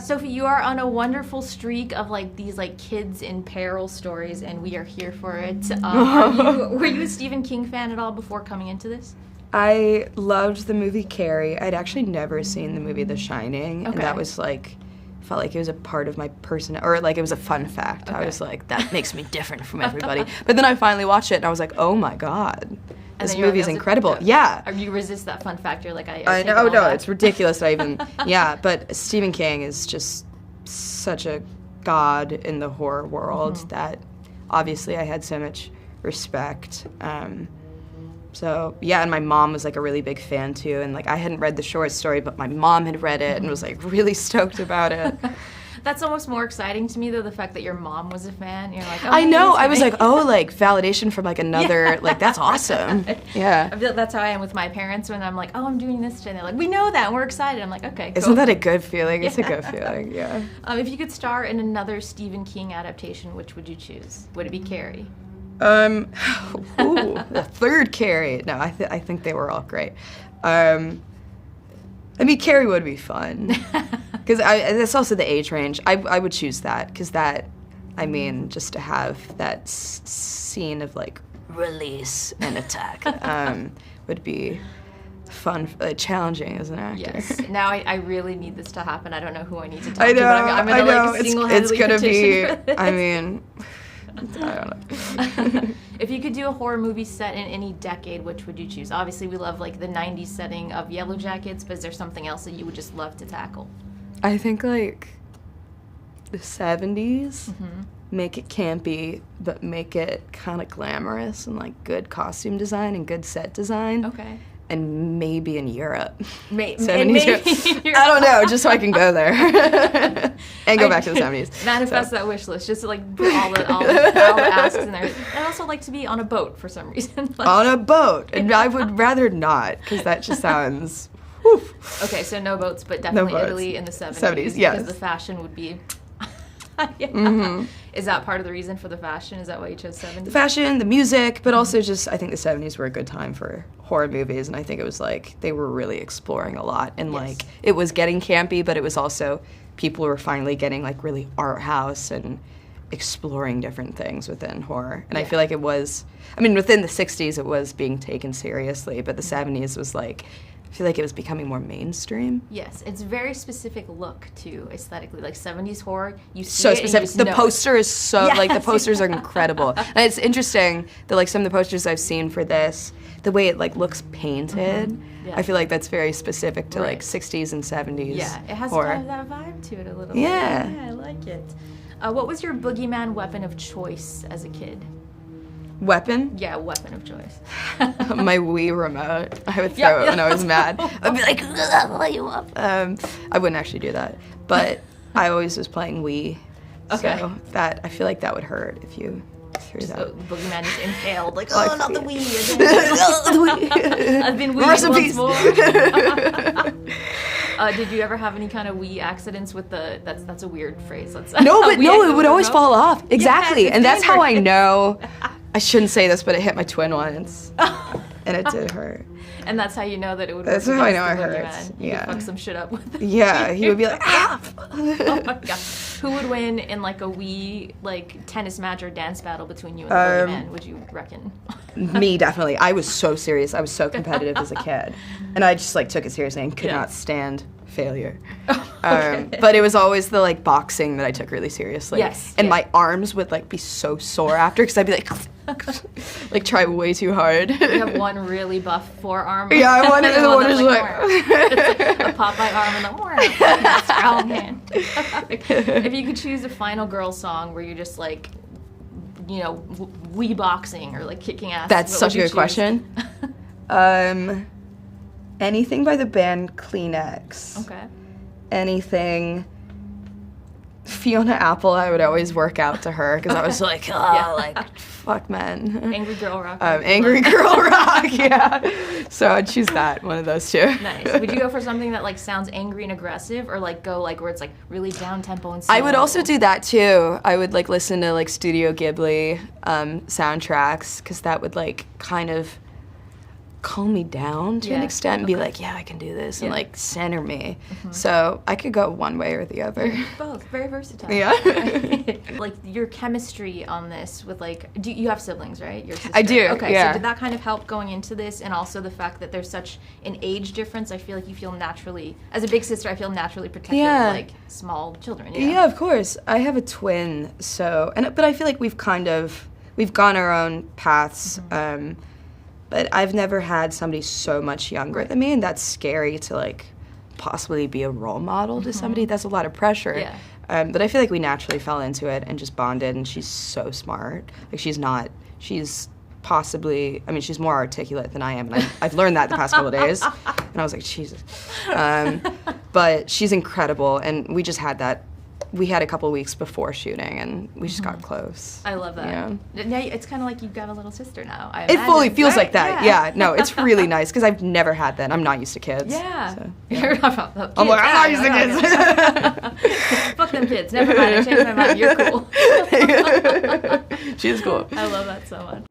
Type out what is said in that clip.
Sophie, you are on a wonderful streak of like these like kids in peril stories, and we are here for it. Were you a Stephen King fan at all before coming into this? I loved the movie Carrie. I'd actually never seen the movie The Shining, Okay. and that was like, felt like it was a part of my or like it was a fun fact. Okay. I was like, that makes me different from everybody. But then I finally watched it, and I was like, oh my god, this movie is incredible. Yeah. You resist that fun fact. You're like, I know, no, it's ridiculous that I even, yeah, but Stephen King is just such a god in the horror world that obviously I had so much respect. So, yeah, and my mom was, like, a really big fan, too, and, like, I hadn't read the short story, but my mom had read it and was, like, really stoked about it. That's almost more exciting to me, though, the fact that your mom was a fan. You're like, oh, I know, I was like, oh, like, validation from, like, another, like, that's awesome. Yeah. I feel that's how I am with my parents when I'm like, oh, I'm doing this today. And they're like, we know that, and we're excited. I'm like, okay, cool. Isn't that a good feeling? It's a good feeling, yeah. If you could star in another Stephen King adaptation, which would you choose? Would it be Carrie? The third Carrie. No, I think they were all great. I mean, Carrie would be fun. Because that's also the age range. I would choose that, because that, I mean, just to have that scene of, like, release and attack would be fun, challenging as an actor. Yes. Now I really need this to happen. I don't know who I need to talk I know, to, but I'm going to, like, single-handedly it's gonna petition for this. I mean, I don't know. If you could do a horror movie set in any decade, which would you choose? Obviously, we love, like, the 90s setting of Yellow Jackets, but is there something else that you would just love to tackle? I think, like, the 70s, make it campy, but make it kind of glamorous and, like, good costume design and good set design. Okay. And maybe in Europe. 70s. I don't know, just so I can go there. And go back to the 70s. Manifest that wish list, just to, like, put all the asks in there. I'd also like to be on a boat for some reason. Like, on a boat. And I would rather not, because that just sounds... Whew. Okay, so no boats, but definitely No boats. Italy in the 70s. 70s, yes. Because the fashion would be... Is that part of the reason for the fashion? Is that why you chose 70s? The fashion, the music, but also just, I think the 70s were a good time for horror movies, and I think it was like, they were really exploring a lot, and like, it was getting campy, but it was also, people were finally getting like really art house and exploring different things within horror. And I feel like it was, I mean, within the 60s it was being taken seriously, but the 70s was like, I feel like it was becoming more mainstream. Yes, it's a very specific look too, aesthetically. Like 70s horror, you see so it specific. And you just the know poster is so like the Yes. posters are incredible. And it's interesting that like some of the posters I've seen for this, the way it like looks painted, Yeah. I feel like that's very specific to Right. like 60s and 70s. Yeah, it has horror. kind of that vibe to it a little Yeah. bit. Yeah, I like it. What was your boogeyman weapon of choice as a kid? Weapon? Yeah, weapon of choice. My Wii remote. I would throw it when I was mad. I'd be like, "Ugh, light you up." I wouldn't actually do that, but I always was playing Wii. Okay. So that I feel like that would hurt if you threw that. So the boogeyman is impaled, like, Like, oh, not the Wii Wii. I've been Rest in Wii peace. once more. Did you ever have any kind of Wii accidents with the? That's a weird phrase. Let's. No, but Wii no, it accident would always no? fall off. Exactly, it's and that's how I dangerous. know. I shouldn't say this, but it hit my twin once, and it did hurt. And that's how you know that it would. That's work how I against know the it hurts. boogeyman. You Yeah. could fuck some shit up with it. Yeah, he would be like, ah! Oh my god. Who would win in like a Wii like tennis match or dance battle between you and the boogeyman? Would you reckon? Me, definitely. I was so serious. I was so competitive as a kid. And I just, like, took it seriously and could not stand failure. But it was always the, like, boxing that I took really seriously. Yes, And yeah. my arms would, like, be so sore after because I'd be, like try way too hard. You have one really buff forearm. Yeah, I wanted the one is like... It's a Popeye arm and the strong hand. If you could choose a final girl song where you're just, like, you know, wee boxing or like kicking ass. That's what such a would you good question. Anything by the band Kleenex. Okay. Anything. Fiona Apple, I would always work out to her because I was like, oh, like, fuck, man. Angry Girl Rock. Angry Girl Rock, yeah. So I'd choose that, one of those two. Nice. Would you go for something that like sounds angry and aggressive, or like go like where it's like really down tempo and slow? I would also do that too. I would like listen to like Studio Ghibli soundtracks because that would like kind of calm me down to an extent and be like, yeah, I can do this, and like center me. So I could go one way or the other. Both. Very versatile. Yeah. Like your chemistry on this with like, do you have siblings, right? Your sister? I do. Okay. Yeah. So did that kind of help going into this, and also the fact that there's such an age difference? I feel like you feel naturally, as a big sister, I feel naturally protective of like small children. You know? Yeah, of course. I have a twin, so but I feel like we've gone our own paths. But I've never had somebody so much younger than me, and that's scary to like possibly be a role model to somebody. That's a lot of pressure. Yeah. But I feel like we naturally fell into it and just bonded, and she's so smart. Like she's possibly, I mean, she's more articulate than I am, and I've learned that the past couple of days. And I was like, Jesus. But she's incredible, and we just had that. We had a couple weeks before shooting, and we just got close. I love that. Yeah. Now it's kind of like you've got a little sister now. I It imagine. fully feels Right? like that. Yeah. No, it's really nice because I've never had that. I'm not used to kids. Yeah. So, You're not about the I'm like, I'm kids. not used to kids. Fuck them kids. Never mind. I changed my mind. You're cool. She's cool. I love that so much.